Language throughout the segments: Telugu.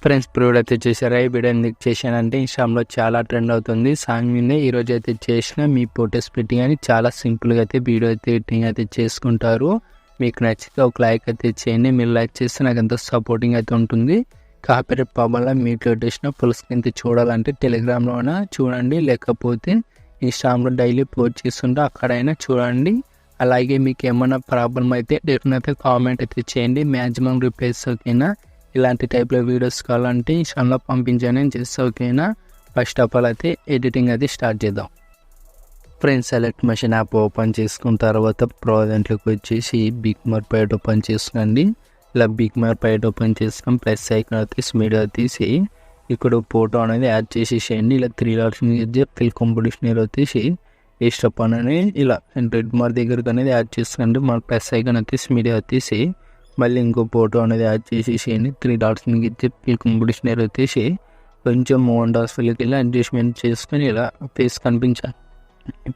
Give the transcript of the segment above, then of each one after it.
ఫ్రెండ్స్ ఇప్పుడు అయితే చేశారా ఈ వీడియో ఎందుకు చేశానంటే ఇన్స్టాగ్రామ్లో చాలా ట్రెండ్ అవుతుంది సాంగ్ మీద ఈరోజు అయితే చేసిన మీ ఫొటోస్ పెట్టి కానీ చాలా సింపుల్గా అయితే వీడియో అయితే ఎడిటింగ్ అయితే చేసుకుంటారు. మీకు నచ్చితే ఒక లైక్ అయితే చేయండి. మీరు లైక్ చేస్తే నాకు ఎంతో సపోర్టింగ్ అయితే ఉంటుంది. కాపీరైట్ ప్రాబ్లంలో మీకు చేసిన ఫుల్ స్క్రీన్ అయితే చూడాలంటే టెలిగ్రామ్లోన చూడండి, లేకపోతే ఇన్స్టాగ్రామ్లో డైలీ పోస్ట్ చేస్తుంటే అక్కడైనా చూడండి. అలాగే మీకు ఏమైనా ప్రాబ్లం అయితే డెఫినెట్గా కామెంట్ అయితే చేయండి. మ్యాక్సిమం రిప్లైస్ ఓకేనా. ఇలాంటి టైప్లో వీడియోస్ కావాలంటే ఇన్స్టాగ్రామ్లో పంపించండి నేను చేస్తా ఓకేనా. ఫస్ట్ ఆఫ్ ఆల్ అయితే ఎడిటింగ్ అది స్టార్ట్ చేద్దాం. Friends select machine app open చేసుకున్న తర్వాత ప్రాజెంట్లోకి వచ్చేసి బిగ్ మార్ పైట్ ఓపెన్ చేసుకోండి. ఇలా బిగ్ మార్ పైట్ ఓపెన్ చేసుకొని ప్లస్ ఐకాన్ తీసి మీడియా తీసి ఇక్కడ ఫోటో అనేది యాడ్ చేసేసేయండి. ఇలా 3 డాట్స్ మీద ఫిల్ కాంపిటీషన్ వచ్చేసి ఈ స్టెప్ అనేది ఇలా రెడ్ మార్ దగ్గరకు అనేది యాడ్ చేసుకోండి. మన ప్లస్ ఐకాన్ తీసి మీడియా తీసి మళ్ళీ ఇంకో ఫోటో అనేది యాడ్ చేసేసేయండి. 3 డాట్స్ మీకు ఇచ్చి ఫిల్ కాంపిటీషన్ వచ్చేసి కొంచెం మోహన్ డాట్స్ ఫిల్కి వెళ్ళి అడ్జస్ట్మెంట్ చేసుకొని ఇలా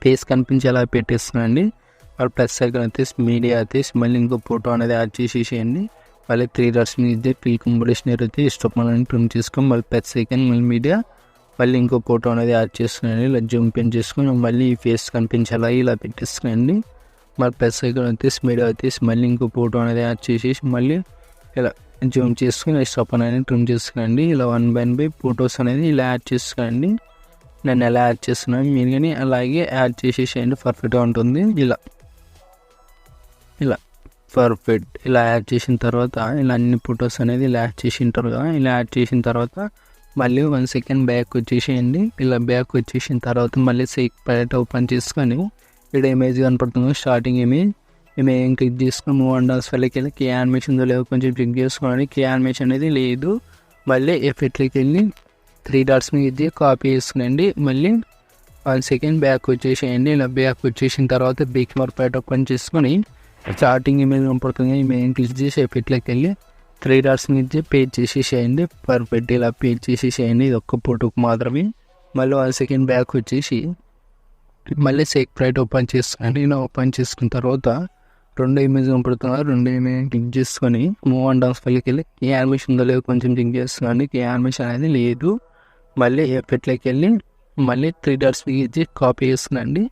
ఫేస్ కనిపించేలా పెట్టేస్తున్నాండి. వాళ్ళు ప్లస్ ఐకాన్ తీసి మీడియా తీసి మళ్ళీ ఇంకో ఫోటో అనేది యాడ్ చేసేసేయండి. మళ్ళీ 3 డాట్స్ మీద ఇచ్చి ఫిల్ కాంపిటీషన్ అయితే ఇష్టం అనేది ట్రిమ్ చేసుకొని మళ్ళీ ప్లస్ ఐకాన్ మళ్ళీ మీడియా మళ్ళీ ఇంకో ఫోటో అనేది యాడ్ చేస్తున్నాండి. ఇలా జూమ్ పెన్ చేసుకొని మళ్ళీ ఫేస్ కనిపించేలా ఇలా పెట్టేస్తున్నాండి. మళ్ళీ ప్లస్ ఐకాన్ వచ్చేసి మీడియా వచ్చేసి మళ్ళీ ఇంకో ఫోటో అనేది యాడ్ చేసేసి మళ్ళీ ఇలా జూమ్ చేసుకుని స్టాప్ అనేది ట్రిమ్ చేసుకోండి. ఇలా 1/1 ఫొటోస్ అనేది ఇలా యాడ్ చేసుకోండి. నేను ఎలా యాడ్ చేస్తున్నాను మీరు కానీ అలాగే యాడ్ చేసేసేయండి. పర్ఫెక్ట్గా ఉంటుంది. ఇలా పర్ఫెక్ట్ ఇలా యాడ్ చేసిన తర్వాత ఇలా అన్ని ఫొటోస్ అనేది ఇలా యాడ్ చేసింటారు కదా. ఇలా యాడ్ చేసిన తర్వాత మళ్ళీ 1 సెకండ్ బ్యాక్ వచ్చేసేయండి. ఇలా బ్యాక్ వచ్చేసిన తర్వాత మళ్ళీ సేక్ ప్యాలెట్ ఓపెన్ చేసుకొని ఇక్కడ ఇమేజ్ కనపడుతుంది స్టార్టింగ్ ఇమేజ్ క్లిక్ చేసుకొని మూవ్ అండ్ డాన్స్ ఫైల్కి వెళ్ళి కే యానిమేషన్ ఉందో లేదో కొంచెం చెక్ చేసుకోండి. కే యానిమేషన్ అనేది లేదు. మళ్ళీ ఎఫెక్ట్లోకి వెళ్ళి 3 డాట్స్ మీద కాపీ చేసుకునండి. మళ్ళీ 1 సెకండ్ బ్యాక్ వచ్చేసేయండి. ఇలా బ్యాక్ వచ్చేసిన తర్వాత బిగ్ మార్ ప్యాట్ ఓపెన్ చేసుకొని స్టార్టింగ్ ఇమేజ్ కనపడుతుంది ఇమేజ్ క్లిక్ చేసి ఎఫెక్ట్లోకి వెళ్ళి 3 డాట్స్ మీద పేజ్ చేసేసేయండి. పర్ఫెక్ట్ ఇలా పేజ్ చేసేసేయండి. ఇది ఒక్క ఫోటోకి మాత్రమే. మళ్ళీ 1 సెకండ్ బ్యాక్ వచ్చేసి మళ్ళీ సేక్ ప్రైట్ ఓపెన్ చేసుకోండి. ఇలా ఓపెన్ చేసుకున్న తర్వాత 2 ఇమేజ్ కనపడుతున్నారు. 2 ఇమేజ్ క్లిక్ చేసుకొని మూవ్ అండ్ డాన్స్ ఫైల్కి వెళ్ళి ఏ యానిమేషన్ ఉందో లేదో కొంచెం చెక్ చేస్తున్నాండి. ఏ యానిమేషన్ అనేది లేదు. మళ్ళీ ఎఫెక్ట్లోకి వెళ్ళి మళ్ళీ 3 డాట్స్ ఇచ్చి కాపీ చేస్తున్నాండి.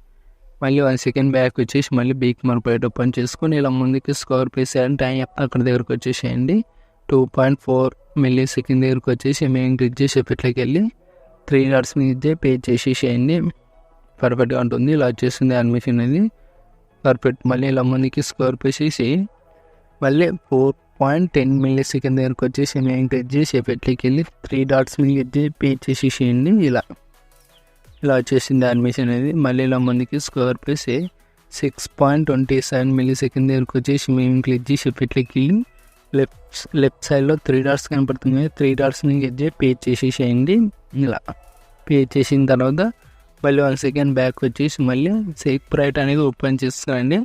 మళ్ళీ 1 సెకండ్ బ్యాక్ వచ్చేసి మళ్ళీ బిగ్ మార్ ప్రైట్ ఓపెన్ చేసుకొని ఇలా ముందుకి స్కోర్ పేసేయండి. టైం అక్కడ దగ్గరకు వచ్చేసేయండి. 2.4 మిల్లీ సెకండ్ దగ్గరకు వచ్చేసి మేము క్లిక్ చేసి ఎఫెక్ట్లోకి వెళ్ళి 3 డాట్స్ మీద పే చేసేసేయండి. పర్ఫెక్ట్గా ఉంటుంది. ఇలా వచ్చేసింది యానిమేషన్ అనేది పర్ఫెక్ట్. మళ్ళీ ఇలా ముందుకి స్కోర్ పేసేసి మళ్ళీ 4.10 మిల్లీ సెకండ్ దగ్గరకు వచ్చేసి మేము క్లిక్ చేసి ఎఫెక్ట్లోకి వెళ్ళి 3 డాట్స్ మీద పే చేసేసేయండి. ఇలా వచ్చేసింది యానిమేషన్ అనేది. మళ్ళీ ఇలా ముందుకి స్కోర్ పేసి 6.27 మిల్లీ సెకండ్ దగ్గరకు వచ్చేసి మేము క్లిక్ చేసి ఎఫెక్ట్లోకి వెళ్ళి లెఫ్ట్ సైడ్లో 3 డాట్స్ కనపడుతుంది. 3 డాట్స్ మీద పే చేసేసేయండి. ఇలా పే చేసిన తర్వాత మళ్ళీ 1 సెకండ్ బ్యాక్ వచ్చేసి మళ్ళీ సేక్ ప్రైట్ అనేది ఓపెన్ చేసుకోండి.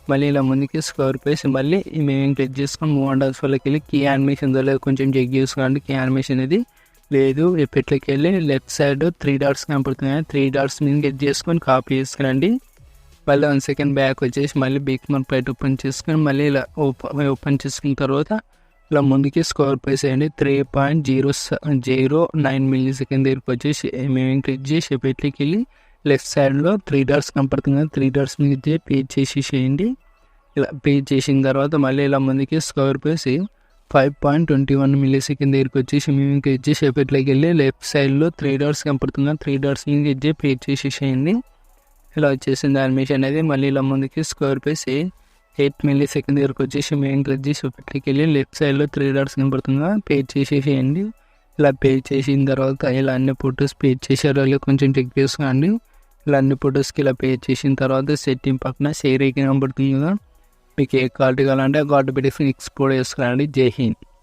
మళ్ళీ ఇలా ముందుకి స్కోర్ పేసి మళ్ళీ మేము క్లిక్ చేసుకొని మూవ్ అండ్ డాన్స్ ఫైల్కి వెళ్ళి కీ యానిమేషన్ లేదు కొంచెం చెక్ చేసుకోండి. కీ యానిమేషన్ అనేది లేదు. ఎఫెక్ట్లోకి వెళ్ళి లెఫ్ట్ సైడ్ 3 డాట్స్ కనపడుతున్నాయి. 3 డాట్స్ మీద క్లిక్ చేసుకొని కాపీ చేసుకురండి. మళ్ళీ 1 సెకండ్ బ్యాక్ వచ్చేసి మళ్ళీ బిగ్ మార్ ప్రైట్ ఓపెన్ చేసుకొని మళ్ళీ ఇలా ఓపెన్ చేసుకున్న తర్వాత ఇలా ముందుకి స్కోర్ పేసేయండి. 3.009 మిల్లీ సెకండ్ దగ్గరకు వచ్చేసి మేము క్లిక్ చేసి ఎఫెక్ట్లోకి వెళ్ళి లెఫ్ట్ సైడ్లో 3 డాట్స్ కనపడుతుంది. 3 డాట్స్ మీద పేజ్ చేసేసేయండి. ఇలా పేజ్ చేసిన తర్వాత మళ్ళీ ఇలా ముందుకి స్కోర్ పేసి 5.21 మిల్లీ సెకండ్ దగ్గరకు వచ్చేసి మేము క్లిక్ చేసి ఎఫెక్ట్లోకి వెళ్ళి లెఫ్ట్ సైడ్లో 3 డాట్స్ కనపడుతుంది. 3 డాట్స్ మీద పేజ్ చేసేసేయండి. ఇలా వచ్చేసింది యానిమేషన్ అనేది. మళ్ళీ ఇలా ముందుకి స్కోర్ పేసి 8 మిల్లీ సెకండ్ దగ్గరకు వచ్చేసి మేము క్లిక్ చేసి ఎఫెక్ట్లోకి వెళ్ళి లెఫ్ట్ సైడ్లో 3 డాట్స్ కనపడుతుందా పేజ్ చేసేసేయండి. ఇలా పేజ్ చేసిన తర్వాత ఇలా అన్ని ఫొటోస్ పేజ్ చేసారో కొంచెం చెక్ చేసుకోండి. ఇలా అన్ని ఫొటోస్కి ఇలా పేజ్ చేసిన తర్వాత సెట్టింగ్ పక్కన షేర్ ఐకాన్ కనపడుతుంది కదా. మీకు ఏ క్వాలిటీ కావాలంటే ఆ క్వాలిటీ పెట్టి ఎక్స్పోర్ట్ చేసుకోండి. జై హింద్.